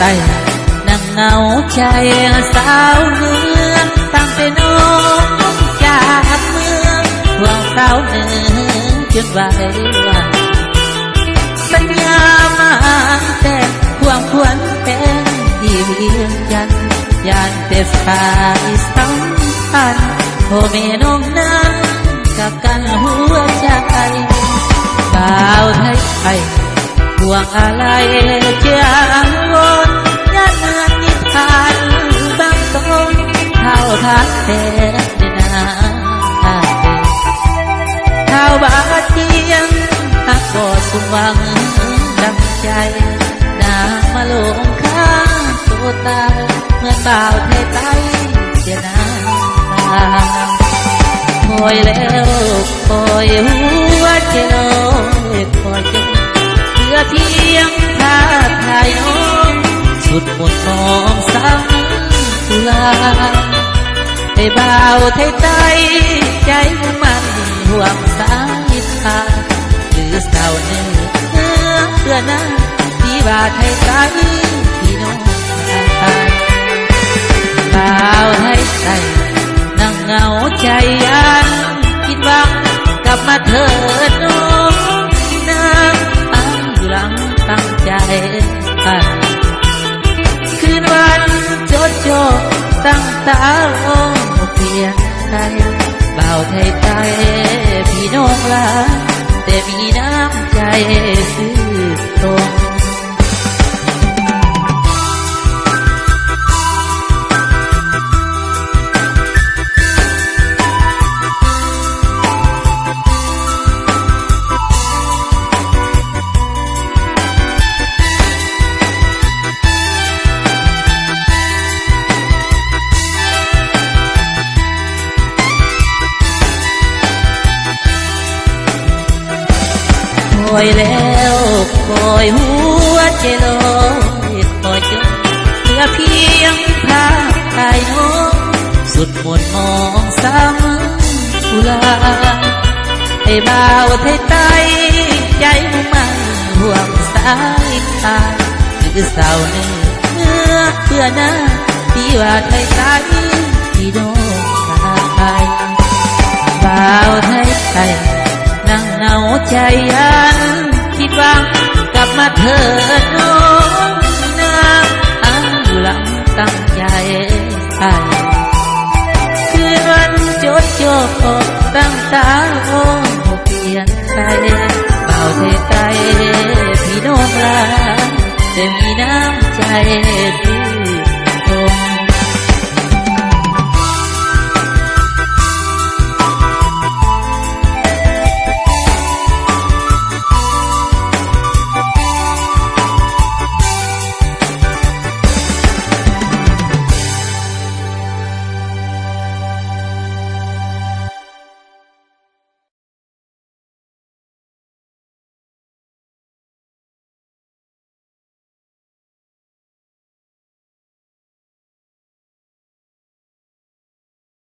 ต้นั่งเหงาใจสาวเมืองตั้งแต่น้องจากเมืองห่วงสาวเหนือจนไหววันสัญญามาแต่ความควรเป็นที่เวียงจันทร์ยานแต่สายสัมพันธ์พ่อแม่น้องนั้นกับกันหัวใจบ่าวไทยไทยห่วงอะไรจางวนยันเงินนิทานบางตนเท่าทักแต่นาเท่าบาดเจียงหักก็สมหวังดังใจนามาลงข้างตัวตาเมื่อบ่าวไทยไทยเสียน้ำคอยแล้วคอยหัวใจลอยคอยจนเพื่อเพียงท่าทายน้องสุดหมดมองซ้ำตุลาให้บ่าวไทยไทยใจมันห่วงสายตาหรือสาวเนื้อเพื่อหน้าที่ว่าไทยไทยพี่น้องบ่าวไทยไทยนั่งเหงาใจยันคิดหวังกลับมาเถิดน้องนางตั้งอยู่หลังตั้งใจคืนวันโจโจตั้งตาโอ้เปลี่ยนใจบ่าวไทยไทยพี่น้องลาแต่มีน้ำใจซื่อตรงคอยแล้วคอยหัวใจลอยคอยจนเหลือเพียงภาพถ่ายน้องสุดหมดมองซ้ำตุลาให้บ่าวไทยไทยใจมันห่วงสายตาคือสาวเนื้อเพื่อหน้าที่ว่าไทยไทยที่น้องชายบ่าวไทยไทยนั่งเหงาใจยันคิดหวังกลับมาเถิดน้องนางตั้งอยู่หลังตั้งใจคืนวันโจดโจตั้งตาโอ้เปลี่ยนใจบ่าวไทยไทยพี่น้องลาแต่มีน้ำใจ